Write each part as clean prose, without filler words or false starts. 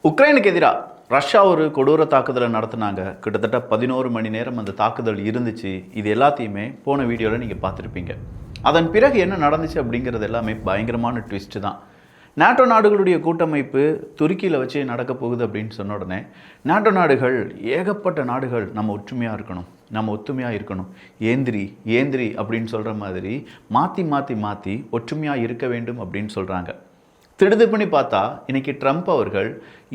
உக்ரைனுக்கு எதிராக ரஷ்யா ஒரு கொடூர தாக்குதலை நடத்தினாங்க. கிட்டத்தட்ட 11 மணி நேரம் அந்த தாக்குதல் இருந்துச்சு. இது எல்லாத்தையுமே போன வீடியோவில் நீங்கள் பார்த்துருப்பீங்க. அதன் பிறகு என்ன நடந்துச்சு அப்படிங்கிறது எல்லாமே பயங்கரமான ட்விஸ்ட்டு தான். நாட்டோ நாடுகளுடைய கூட்டமைப்பு துருக்கியில் வச்சு நடக்க போகுது அப்படின்னு சொன்ன உடனே நாட்டோ நாடுகள், ஏகப்பட்ட நாடுகள் நம்ம ஒற்றுமையாக இருக்கணும், நம்ம ஒத்துமையாக இருக்கணும், ஏந்திரி ஏந்திரி அப்படின்னு சொல்கிற மாதிரி மாற்றி மாற்றி மாற்றி ஒற்றுமையாக இருக்க வேண்டும் அப்படின்னு சொல்கிறாங்க. திடுதிப்புன்னு பார்த்தா இன்றைக்கி ட்ரம்ப் அவர்கள்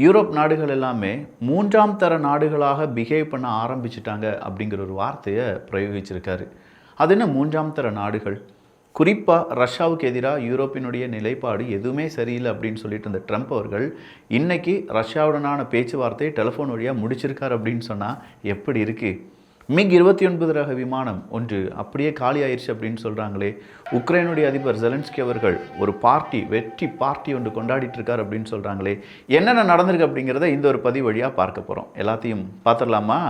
யூரோப் நாடுகள் எல்லாமே மூன்றாம் தர நாடுகளாக பிஹேவ் பண்ண ஆரம்பிச்சிட்டாங்க அப்படிங்கிற ஒரு வார்த்தையை பிரயோகிச்சிருக்காரு. அது என்ன மூன்றாம் தர நாடுகள்? குறிப்பாக ரஷ்யாவுக்கு எதிராக யூரோப்பினுடைய நிலைப்பாடு எதுவுமே சரியில்லை அப்படின்னு சொல்லிட்டு இருந்த ட்ரம்ப் அவர்கள் இன்றைக்கி ரஷ்யாவுடனான பேச்சுவார்த்தையை டெலிஃபோன் வழியாக முடிச்சிருக்கார் அப்படின்னு சொன்னால் எப்படி இருக்குது? MiG-29 ரக விமானம் ஒன்று அப்படியே காலி ஆயிடுச்சு அப்படின்னு சொல்கிறாங்களே. உக்ரைனுடைய அதிபர் ஜெலன்ஸ்கி அவர்கள் ஒரு வெற்றி பார்ட்டி ஒன்று கொண்டாடிட்டு இருக்கார் அப்படின்னு சொல்கிறாங்களே. என்னென்ன நடந்திருக்கு அப்படிங்கிறத இந்த ஒரு பதிவு வழியாக பார்க்க போகிறோம். எல்லாத்தையும் பார்த்துடலாமா?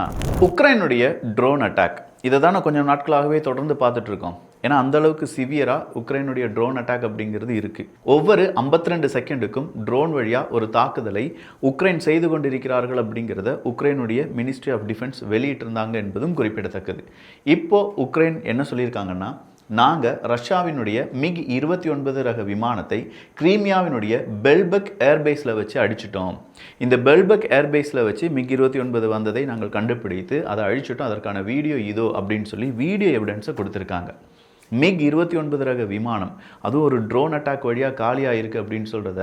உக்ரைனுடைய ட்ரோன் அட்டாக் இதை தான் கொஞ்சம் நாட்களாகவே தொடர்ந்து பார்த்துட்ருக்கோம். ஏன்னா அந்தளவுக்கு சிவியராக உக்ரைனுடைய ட்ரோன் அட்டாக் அப்படிங்கிறது இருக்குது. ஒவ்வொரு 52 செகண்டுக்கும் ட்ரோன் வழியாக ஒரு தாக்குதலை உக்ரைன் செய்து கொண்டிருக்கிறார்கள் அப்படிங்கிறத உக்ரைனுடைய மினிஸ்ட்ரி ஆஃப் டிஃபென்ஸ் வெளியிட்டிருந்தாங்க என்பதும் குறிப்பிடத்தக்கது. இப்போது உக்ரைன் என்ன சொல்லியிருக்காங்கன்னா, நாங்கள் ரஷ்யாவினுடைய MiG-29 ரக விமானத்தை கிரீமியாவினுடைய பெல்பக் ஏர்பேஸில் வச்சு அடிச்சிட்டோம். இந்த பெல்பக் ஏர்பேஸில் வச்சு MiG-29 வந்ததை நாங்கள் கண்டுபிடித்து அதை அழிச்சிட்டோம், அதற்கான வீடியோ இதோ அப்படின்னு சொல்லி வீடியோ எவிடன்ஸை கொடுத்துருக்காங்க. MiG-29 ரக விமானம் அதுவும் ஒரு ட்ரோன் அட்டாக் வழியாக காலியாக இருக்குது அப்படின்னு சொல்கிறத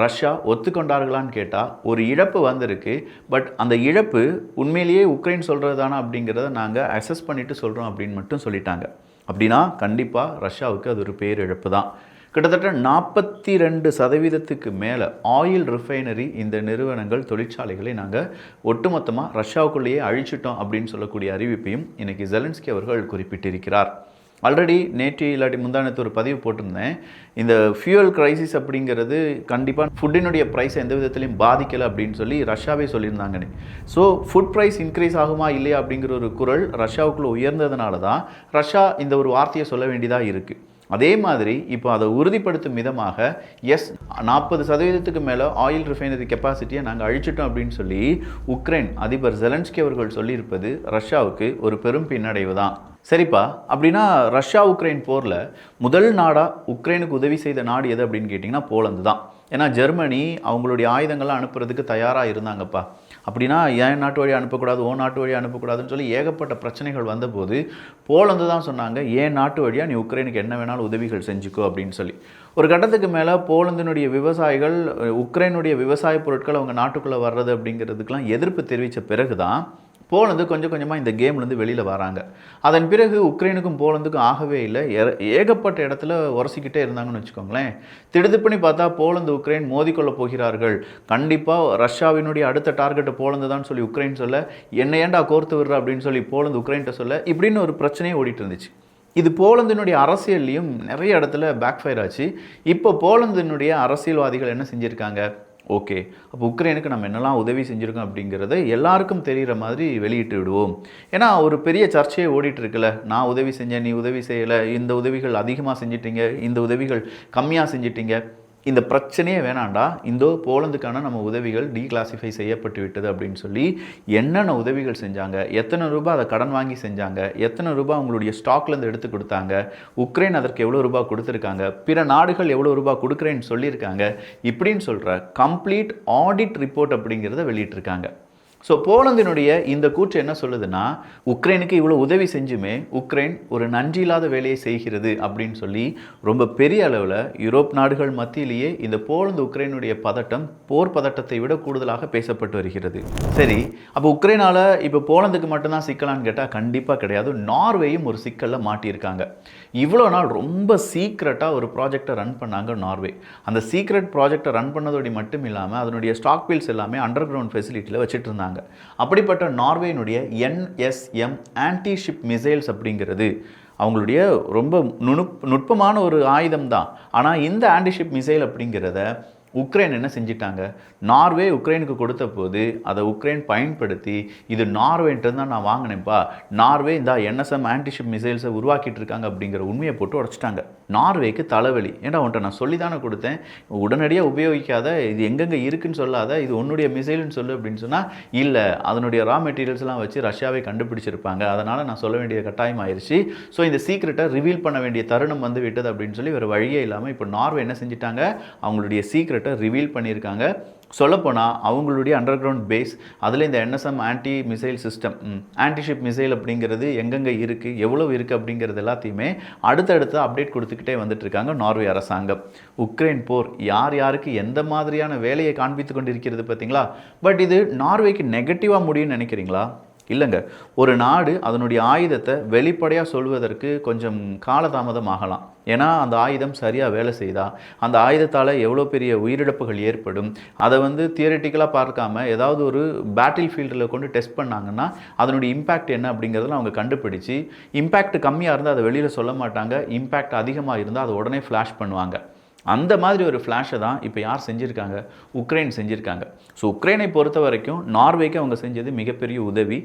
ரஷ்யா ஒத்துக்கொண்டார்களான்னு கேட்டால் ஒரு இழப்பு வந்திருக்கு. பட் அந்த இழப்பு உண்மையிலேயே உக்ரைன் சொல்கிறது தானே அப்படிங்கிறத நாங்கள் அசஸ் பண்ணிவிட்டு சொல்கிறோம் அப்படின்னு மட்டும் சொல்லிட்டாங்க. அப்படின்னா கண்டிப்பாக ரஷ்யாவுக்கு அது ஒரு பேரிழப்பு தான். கிட்டத்தட்ட 42% மேலே ஆயில் ரிஃபைனரி இந்த நிறுவனங்கள், தொழிற்சாலைகளை நாங்கள் ஒட்டுமொத்தமாக ரஷ்யாவுக்குள்ளேயே அழிச்சிட்டோம் அப்படின்னு சொல்லக்கூடிய அறிவிப்பையும் இன்றைக்கி ஜெலன்ஸ்கி அவர்கள் குறிப்பிட்டிருக்கிறார். ஆல்ரெடி நேற்று இல்லாட்டி முந்தானத்து ஒரு பதிவு போட்டிருந்தேன். இந்த ஃபியூயல் கிரைசிஸ் அப்படிங்கிறது கண்டிப்பாக ஃபுட்டினுடைய ப்ரைஸை எந்த விதத்துலையும் பாதிக்கலை அப்படின்னு சொல்லி ரஷ்யாவே சொல்லியிருந்தாங்கன்னு. ஸோ ஃபுட் ப்ரைஸ் இன்க்ரீஸ் ஆகுமா இல்லையா அப்படிங்கிற ஒரு குரல் ரஷ்யாவுக்குள்ளே உயர்ந்ததுனால தான் ரஷ்யா இந்த ஒரு வார்த்தையை சொல்ல வேண்டியதாக இருக்குது. அதே மாதிரி இப்போ அதை உறுதிப்படுத்தும் விதமாக 40% மேலே ஆயில் ரிஃபைனரி கெப்பாசிட்டியை நாங்கள் அழிச்சிட்டோம் அப்படின்னு சொல்லி உக்ரைன் அதிபர் ஜெலன்ஸ்கி அவர்கள் சொல்லியிருப்பது ரஷ்யாவுக்கு ஒரு பெரும் பின்னடைவு தான். சரிப்பா, அப்படின்னா ரஷ்யா உக்ரைன் போரில் முதல் நாடாக உக்ரைனுக்கு உதவி செய்த நாடு எது அப்படின்னு கேட்டிங்கன்னா போலந்து தான். ஏன்னா ஜெர்மனி அவங்களுடைய ஆயுதங்கள்லாம் அனுப்புறதுக்கு தயாராக இருந்தாங்கப்பா. அப்படின்னா என் நாட்டு வழி அனுப்பக்கூடாது, ஓ நாட்டு வழி அனுப்பக்கூடாதுன்னு சொல்லி ஏகப்பட்ட பிரச்சனைகள் வந்தபோது போலந்து தான் சொன்னாங்க, ஏன் நாட்டு வழியாக நீ உக்ரைனுக்கு என்ன வேணாலும் உதவிகள் செஞ்சுக்கோ அப்படின்னு சொல்லி. ஒரு கட்டத்துக்கு மேலே போலந்தினுடைய விவசாயிகள் உக்ரைனுடைய விவசாய பொருட்கள் அவங்க நாட்டுக்குள்ளே வர்றது அப்படிங்கிறதுக்கெலாம் எதிர்ப்பு தெரிவித்த பிறகு தான் போலந்து கொஞ்சம் கொஞ்சமாக இந்த கேம்லேருந்து வெளியில் வராங்க. அதன் பிறகு உக்ரைனுக்கும் போலந்துக்கும் ஆகவே இல்லை, ஏகப்பட்ட இடத்துல உரசிக்கிட்டே இருந்தாங்கன்னு வச்சுக்கோங்களேன். திடுதிப்புன்னு பார்த்தா போலந்து உக்ரைன் மோதிக்கொள்ள போகிறார்கள், கண்டிப்பாக ரஷ்யாவினுடைய அடுத்த டார்கெட்டை போலந்து தான் சொல்லி உக்ரைன் சொல்ல, என்ன ஏண்டா கோர்த்து விடுற அப்படின்னு சொல்லி போலந்து உக்ரைன்கிட்ட சொல்ல, இப்படின்னு ஒரு பிரச்சனையே ஓடிட்டு இருந்துச்சு. இது போலந்தினுடைய அரசியல்லையும் நிறைய இடத்துல பேக்ஃபயர் ஆச்சு. இப்போ போலந்தினுடைய அரசியல்வாதிகள் என்ன செஞ்சுருக்காங்க, ஓகே அப்போ உக்ரைனுக்கு நம்ம என்னெல்லாம் உதவி செஞ்சுருக்கோம் அப்படிங்கிறத எல்லாருக்கும் தெரிகிற மாதிரி வெளியிட்டு விடுவோம். ஏன்னா ஒரு பெரிய சர்ச்சையே ஓடிட்டுருக்குல்ல, நான் உதவி செஞ்சேன், நீ உதவி செய்யலை, இந்த உதவிகள் அதிகமாக செஞ்சிட்டீங்க, இந்த உதவிகள் கம்மியாக செஞ்சிட்டீங்க, இந்த பிரச்சனையே வேணாண்டா, இந்த போலந்துக்கான நம்ம உதவிகள் டீக்ளாசிஃபை செய்யப்பட்டு விட்டது அப்படின்னு சொல்லி என்னென்ன உதவிகள் செஞ்சாங்க, எத்தனை ரூபாய் அதை கடன் வாங்கி செஞ்சாங்க, எத்தனை ரூபாய் அவங்களுடைய ஸ்டாக்லேருந்து எடுத்து கொடுத்தாங்க, உக்ரைன் அதற்கு எவ்வளோ ரூபாய் கொடுத்துருக்காங்க, பிற நாடுகள் எவ்வளோ ரூபாய் கொடுக்குறேன்னு சொல்லியிருக்காங்க, இப்படின்னு சொல்கிற கம்ப்ளீட் ஆடிட் ரிப்போர்ட் அப்படிங்கிறத வெளியிட்டிருக்காங்க. ஸோ போலந்தினுடைய இந்த கூற்று என்ன சொல்லுதுன்னா, உக்ரைனுக்கு இவ்வளோ உதவி செஞ்சுமே உக்ரைன் ஒரு நன்றி இல்லாத வேலையை செய்கிறது அப்படின்னு சொல்லி ரொம்ப பெரிய அளவில் யூரோப் நாடுகள் மத்தியிலேயே இந்த போலந்து உக்ரைனுடைய பதட்டம் போர் பதட்டத்தை விட கூடுதலாக பேசப்பட்டு வருகிறது. சரி, அப்போ உக்ரைனால் இப்போ போலந்துக்கு மட்டும்தான் சிக்கலான்னு கேட்டால் கண்டிப்பாக கிடையாது. நார்வேயும் ஒரு சிக்கலில் மாட்டியிருக்காங்க. இவ்வளோ நாள் ரொம்ப சீக்ரெட்டாக ஒரு ப்ராஜெக்டை ரன் பண்ணாங்க நார்வே. அந்த சீக்ரெட் ப்ராஜெக்டை ரன் பண்ணதோடு மட்டும் இல்லாமல் அதனுடைய ஸ்டாக் பில்ஸ் எல்லாமே அண்டர் கிரவுண்ட் ஃபெசிலிட்டியில் வச்சுட்டு இருந்தாங்க. அப்படிப்பட்ட நார்வேனுடைய NSM ஆன்டி ஷிப் மிசைல்ஸ் அப்படிங்கிறது அவங்களுடைய ரொம்ப நுட்பமான ஒரு ஆயுதம் தான். ஆனால் இந்த ஆன்டி ஷிப் மிசைல் அப்படிங்கிறத உக்ரைன் என்ன செஞ்சிட்டாங்க, நார்வே உக்ரைனுக்கு கொடுத்த போது அதை உக்ரைன் பயன்படுத்தி இது நார்வேன்ட்டு தான் நான் வாங்கினேன்ப்பா, நார்வே இந்த என்எஸ்எம் ஆன்டிஷிப் மிசைல்ஸை உருவாக்கிட்டு இருக்காங்க அப்படிங்கிற உண்மையை போட்டு உடச்சிட்டாங்க. நார்வேக்கு தலைவலி. ஏன்னா உன்ட்ட நான் சொல்லி தானே கொடுத்தேன், உடனடியாக உபயோகிக்காத, இது எங்கெங்கே இருக்குன்னு சொல்லாத, இது உன்னுடைய மிசைல்னு சொல்லு அப்படின்னு சொன்னால் இல்லை, அதனுடைய ரா மெட்டீரியல்ஸ்லாம் வச்சு ரஷ்யாவை கண்டுபிடிச்சிருப்பாங்க, அதனால் நான் சொல்ல வேண்டிய கட்டாயம் ஆயிடுச்சு. ஸோ இந்த சீக்ரெட்டை ரிவீல் பண்ண வேண்டிய தருணம் வந்து விட்டது அப்படின்னு சொல்லி வேறு வழியே இல்லாமல் இப்போ நார்வே என்ன செஞ்சிட்டாங்க, அவங்களுடைய சீக்ரெட்டை ரிவீல் பண்ணியிருக்காங்க. சொல்லப்போனால் அவங்களுடைய அண்டர் கிரவுண்ட் பேஸ், அதில் இந்த NSM anti missile system, anti-ship missile அப்படிங்கிறது எங்கெங்கே இருக்குது, எவ்வளோ இருக்குது அப்படிங்கிறது எல்லாத்தையுமே அடுத்தடுத்து அப்டேட் கொடுத்துக்கிட்டே வந்துட்டு இருக்காங்க நார்வே அரசாங்கம். உக்ரைன் போர் யார் யாருக்கு எந்த மாதிரியான வேலையை காண்பித்து கொண்டு இருக்கிறது பார்த்தீங்களா? பட் இது நார்வேக்கு நெகட்டிவாக முடியும்னு நினைக்கிறீங்களா? இல்லைங்க. ஒரு நாடு அதனுடைய ஆயுதத்தை வெளிப்படையாக சொல்வதற்கு கொஞ்சம் காலதாமதம் ஆகலாம். ஏன்னா அந்த ஆயுதம் சரியாக வேலை செய்தா, அந்த ஆயுதத்தால் எவ்வளோ பெரிய உயிரிழப்புகள் ஏற்படும், அதை வந்து தியரிட்டிக்கலாக பார்க்காம ஏதாவது ஒரு பேட்டில் ஃபீல்டில் கொண்டு டெஸ்ட் பண்ணாங்கன்னா அதனுடைய இம்பேக்ட் என்ன அப்படிங்கிறதுல அவங்க கண்டுபிடிச்சி, இம்பேக்ட் கம்மியாக இருந்தால் அதை வெளியில் சொல்ல மாட்டாங்க, இம்பேக்ட் அதிகமாக இருந்தால் அதை உடனே ஃப்ளாஷ் பண்ணுவாங்க. அந்த மாதிரி ஒரு ஃப்ளாஷை தான் இப்போ யார் செஞ்சுருக்காங்க, உக்ரைன் செஞ்சுருக்காங்க. ஸோ உக்ரைனை பொறுத்த வரைக்கும் நார்வேக்கு அவங்க செஞ்சது மிகப்பெரிய உதவி.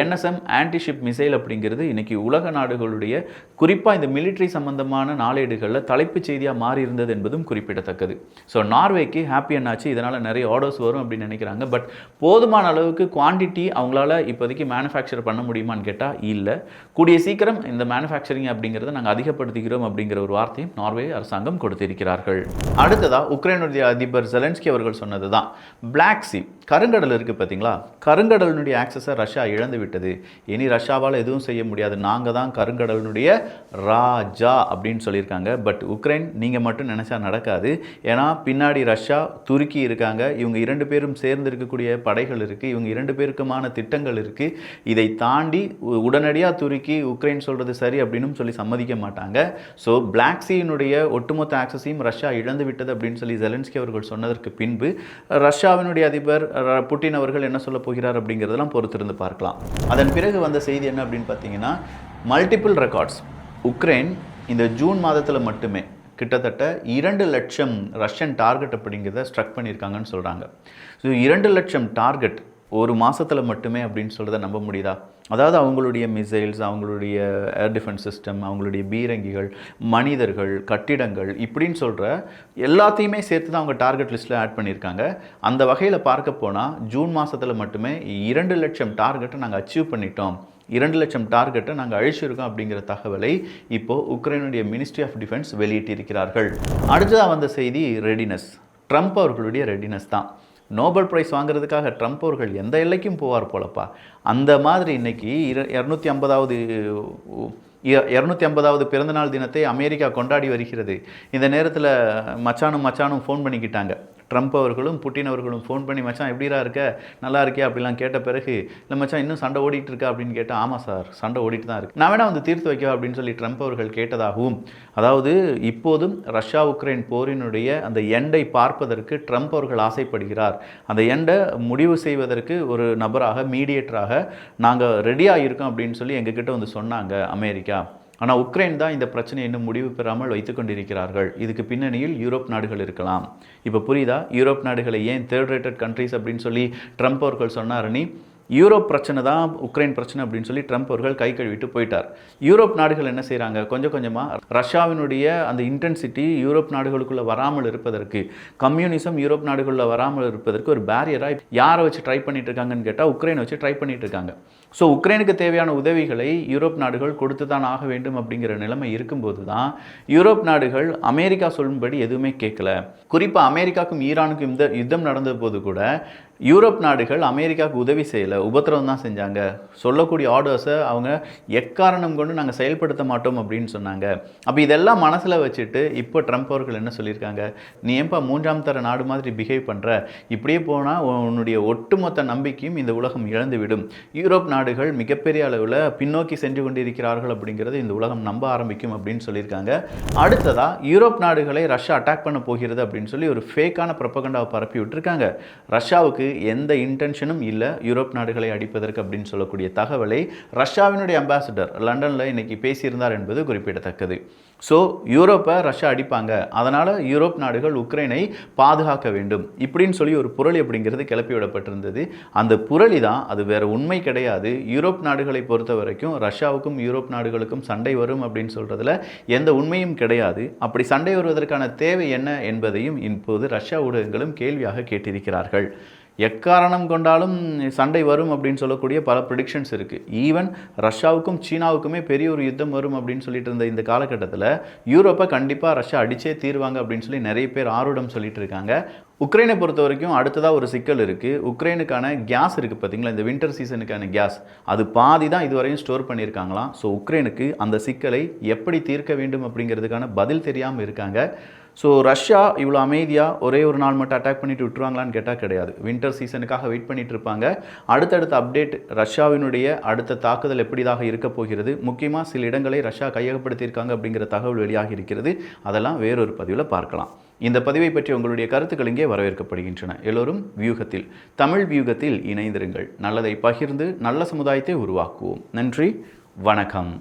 என்எஸ்எம் ஆன்டிஷிப் மிசைல் அப்படிங்கிறது இன்றைக்கி உலக நாடுகளுடைய குறிப்பாக இந்த மிலிட்ரி சம்பந்தமான நாளேடுகளில் தலைப்புச் செய்தியாக மாறி இருந்தது என்பதும் குறிப்பிடத்தக்கது. ஸோ நார்வேக்கு ஹாப்பி என்னாச்சு, இதனால் நிறைய ஆர்டர்ஸ் வரும் அப்படின்னு நினைக்கிறாங்க. பட் போதுமான அளவுக்கு குவான்டிட்டி அவங்களால இப்போதைக்கு மேனுஃபேக்சர் பண்ண முடியுமான்னு கேட்டால் இல்லை. கூடிய சீக்கிரம் இந்த மேனுஃபேக்சரிங் அப்படிங்கிறத நாங்கள் அதிகப்படுத்துகிறோம் அப்படிங்கிற ஒரு வார்த்தையும் நார்வே அரசாங்கம் கொடுத்திருக்கிறார்கள். அடுத்ததா உக்ரைனுடைய அதிபர் ஜெலன்ஸ்கி அவர்கள் சொன்னது தான், பிளாக் சி கருங்கடல் இருக்குது பார்த்தீங்களா, கருங்கடலினுடைய ஆக்சஸை ரஷ்யா இழந்து விட்டது, இனி ரஷ்யாவால் எதுவும் செய்ய முடியாது, நாங்கள் தான் கருங்கடலினுடைய ராஜா அப்படின்னு சொல்லியிருக்காங்க. பட் உக்ரைன் நீங்கள் மட்டும் நினச்சா நடக்காது. ஏன்னா பின்னாடி ரஷ்யா, துருக்கி இருக்காங்க, இவங்க 2 பேரும் சேர்ந்து இருக்கக்கூடிய படைகள் இருக்குது, இவங்க 2 பேருக்குமான திட்டங்கள் இருக்குது. இதை தாண்டி உடனடியாக துருக்கி உக்ரைன் சொல்கிறது சரி அப்படின்னு சொல்லி சம்மதிக்க மாட்டாங்க. ஸோ பிளாக் சீனுடைய ஒட்டுமொத்த ஆக்சஸையும் ரஷ்யா இழந்து விட்டது அப்படின்னு சொல்லி ஜெலன்ஸ்கி அவர்கள் சொன்னதற்கு பின்பு ரஷ்யாவினுடைய அதிபர் புட்டின் அவர்கள் என்ன சொல்ல போகிறார் அப்படிங்கிறதெல்லாம் பொறுத்திருந்து பார்க்கலாம். அதன் பிறகு வந்த செய்தி என்ன அப்படின்னு பார்த்தீங்கன்னா, மல்டிபிள் ரெக்கார்ட்ஸ். உக்ரைன் இந்த ஜூன் மாதத்தில் மட்டுமே கிட்டத்தட்ட 2 லட்சம் ரஷ்யன் டார்கெட் அப்படிங்கிறத ஸ்ட்ரக் பண்ணியிருக்காங்கன்னு சொல்கிறாங்க. ஸோ 2 லட்சம் டார்கெட் ஒரு மாதத்தில் மட்டுமே அப்படின்னு சொல்கிறத நம்ப முடியுதா? அதாவது அவங்களுடைய மிசைல்ஸ், அவங்களுடைய ஏர் டிஃபென்ஸ் சிஸ்டம், அவங்களுடைய பீரங்கிகள், மனிதர்கள், கட்டிடங்கள் இப்படின்னு சொல்கிற எல்லாத்தையுமே சேர்த்து தான் அவங்க டார்கெட் லிஸ்ட்டில் ஆட் பண்ணியிருக்காங்க. அந்த வகையில் பார்க்க போனால் ஜூன் மாதத்தில் மட்டுமே 2 லட்சம் டார்கெட்டை நாங்கள் அச்சீவ் பண்ணிட்டோம், 2 லட்சம் டார்கெட்டை நாங்கள் அழிச்சிருக்கோம் அப்படிங்கிற தகவலை இப்போது உக்ரைனுடைய மினிஸ்ட்ரி ஆஃப் டிஃபென்ஸ் வெளியிட்டிருக்கிறார்கள். அடுத்ததாக வந்த செய்தி ரெடினஸ். ட்ரம்ப் அவர்களுடைய ரெடினஸ் தான். நோபல் பிரைஸ் வாங்குறதுக்காக ட்ரம்ப் அவர்கள் எந்த எல்லைக்கும் போவார் போலப்பா. அந்த மாதிரி இன்றைக்கி 250வது பிறந்தநாள் தினத்தை அமெரிக்கா கொண்டாடி வருகிறது. இந்த நேரத்தில் மச்சானும் ஃபோன் பண்ணிக்கிட்டாங்க. ட்ரம்ப் அவர்களும் புட்டின் அவர்களும் ஃபோன் பண்ணி, மச்சான் எப்படிரா இருக்க, நல்லா இருக்கியா அப்படிலாம் கேட்ட பிறகு, இல்லை மச்சான் இன்னும் சண்டை ஓடிட்டு இருக்கா அப்படின்னு கேட்டால், ஆமாம் சார் சண்டை ஓடிட்டு தான் இருக்குது, நான் வேணா வந்து தீர்த்து வைக்கவா அப்படின்னு சொல்லி ட்ரம்ப் அவர்கள் கேட்டதாகவும், அதாவது இப்போதும் ரஷ்யா உக்ரைன் போரினுடைய அந்த எண்டை பார்ப்பதற்கு ட்ரம்ப் அவர்கள் ஆசைப்படுகிறார், அந்த எண்டை முடிவு செய்வதற்கு ஒரு நபராக, மீடியேட்டராக நாங்கள் ரெடியாக இருக்கோம் அப்படின்னு சொல்லி எங்ககிட்ட வந்து சொன்னாங்க அமெரிக்கா. ஆனால் உக்ரைன் தான் இந்த பிரச்சனையை இன்னும் முடிவு பெறாமல் வைத்து கொண்டிருக்கிறார்கள். இதுக்கு பின்னணியில் யூரோப் நாடுகள் இருக்கலாம். இப்போ புரியுதா, யூரோப் நாடுகளை ஏன் தேர்ட் ரேட்டட் கண்ட்ரிஸ் அப்படின்னு சொல்லி ட்ரம்ப் அவர்கள் சொன்னார். யூரோப் பிரச்சனை தான் உக்ரைன் பிரச்சனை அப்படின்னு சொல்லி ட்ரம்ப் அவர்கள் கை கழுவிட்டு போயிட்டார். யூரோப் நாடுகள் என்ன செய்கிறாங்க, கொஞ்சம் கொஞ்சமாக ரஷ்யாவினுடைய அந்த இன்டென்சிட்டி யூரோப் நாடுகளுக்குள்ளே வராமல் இருப்பதற்கு, கம்யூனிசம் யூரோப் நாடுகளில் வராமல் இருப்பதற்கு ஒரு பேரியராக யாரை வச்சு ட்ரை பண்ணிட்டு இருக்காங்கன்னு கேட்டால் உக்ரைனை வச்சு ட்ரை பண்ணிட்டு இருக்காங்க. ஸோ உக்ரைனுக்கு தேவையான உதவிகளை யூரோப் நாடுகள் கொடுத்து தான் ஆக வேண்டும் அப்படிங்கிற நிலைமை இருக்கும்போது தான் யூரோப் நாடுகள் அமெரிக்கா சொல்லும்படி எதுவுமே கேட்கல. குறிப்பாக அமெரிக்காவுக்கும் ஈரானுக்கும் இந்த யுத்தம் நடந்த போது கூட யூரோப் நாடுகள் அமெரிக்காவுக்கு உதவி செய்யலை, உபத்திரவம் தான் செஞ்சாங்க. சொல்லக்கூடிய ஆர்டர்ஸை அவங்க எக்காரணம் கொண்டு நாங்கள் செயல்படுத்த மாட்டோம் அப்படின்னு சொன்னாங்க. அப்போ இதெல்லாம் மனசில் வச்சுட்டு இப்போ ட்ரம்ப் அவர்கள் என்ன சொல்லியிருக்காங்க, நீ ஏன்பா 3ஆம் தர நாடு மாதிரி பிஹேவ் பண்ணுற, இப்படியே போனால் உன்னுடைய ஒட்டுமொத்த நம்பிக்கையும் இந்த உலகம் இழந்துவிடும், யூரோப் நாடுகள் மிகப்பெரிய அளவில் பின்னோக்கி சென்று கொண்டிருக்கிறார்கள் அப்படிங்கிறது இந்த உலகம் நம்ப ஆரம்பிக்கும் அப்படின்னு சொல்லியிருக்காங்க. அடுத்ததாக யூரோப் நாடுகளை ரஷ்யா அட்டாக் பண்ண போகிறது அப்படின்னு சொல்லி ஒரு ஃபேக்கான ப்ரொபகண்டாவை பரப்பி விட்டுருக்காங்க. ரஷ்யாவுக்கு நமக்கு எந்த இன்டென்ஷனும் இல்லை யூரோப் நாடுகளை அடிப்பதற்கு அப்படின்னு சொல்லக்கூடிய தகவலை ரஷ்யாவினுடைய அம்பாசிடர் லண்டனில் இன்னைக்கு பேசியிருந்தார் என்பது குறிப்பிடத்தக்கது. ஸோ யூரோப்பை ரஷ்யா அடிப்பாங்க, அதனால் யூரோப் நாடுகள் உக்ரைனை பாதுகாக்க வேண்டும் இப்படின்னு சொல்லி ஒரு புரளி அப்படிங்கிறது கிளப்பி விடப்பட்டிருந்தது. அந்த புரளி தான், அது வேறு உண்மை கிடையாது. யூரோப் நாடுகளை பொறுத்த வரைக்கும் ரஷ்யாவுக்கும் யூரோப் நாடுகளுக்கும் சண்டை வரும் அப்படின்னு சொல்கிறதுல எந்த உண்மையும் கிடையாது. அப்படி சண்டை வருவதற்கான தேவை என்ன என்பதையும் இப்போது ரஷ்யா ஊடகங்களும் கேள்வியாக கேட்டிருக்கிறார்கள். எக்காரணம் கொண்டாலும் சண்டை வரும் அப்படின்னு சொல்லக்கூடிய பல ப்ரிடிக்ஷன்ஸ் இருக்குது. ஈவன் ரஷ்யாவுக்கும் சீனாவுக்குமே பெரிய ஒரு யுத்தம் வரும் அப்படின்னு சொல்லிட்டு இருந்த இந்த காலகட்டத்தில் யூரோப்பை கண்டிப்பாக ரஷ்யா அடித்தே தீர்வாங்க அப்படின்னு சொல்லி நிறைய பேர் ஆர்வம் சொல்லிட்டு இருக்காங்க. உக்ரைனை பொறுத்த வரைக்கும் அடுத்ததாக ஒரு சிக்கல் இருக்குது. உக்ரைனுக்கான கேஸ் இருக்குது பார்த்தீங்களா, இந்த வின்டர் சீசனுக்கான கேஸ், அது பாதி தான் இதுவரையும் ஸ்டோர் பண்ணியிருக்காங்களாம். ஸோ உக்ரைனுக்கு அந்த சிக்கலை எப்படி தீர்க்க வேண்டும் அப்படிங்கிறதுக்கான பதில் தெரியாமல் இருக்காங்க. ஸோ ரஷ்யா இவ்வளோ அமைதியாக ஒரே ஒரு நாள் மட்டும் அட்டாக் பண்ணிட்டு விட்டுருவாங்களான்னு கேட்டால் கிடையாது. வின்டர் சீசனுக்காக வெயிட் பண்ணிட்டு இருப்பாங்க. அடுத்தடுத்த அப்டேட், ரஷ்யாவினுடைய அடுத்த தாக்குதல் எப்படிதாக இருக்க போகிறது, முக்கியமாக சில இடங்களை ரஷ்யா கையகப்படுத்தியிருக்காங்க அப்படிங்கிற தகவல் வெளியாகி இருக்கிறது. அதெல்லாம் வேறொரு பதிவில் பார்க்கலாம். இந்த பதிவை பற்றி உங்களுடைய கருத்துக்கள் இங்கே வரவேற்கப்படுகின்றன. எல்லோரும் வியூகத்தில், தமிழ் வியூகத்தில் இணைந்திருங்கள். நல்லதை பகிர்ந்து நல்ல சமுதாயத்தை உருவாக்குவோம். நன்றி, வணக்கம்.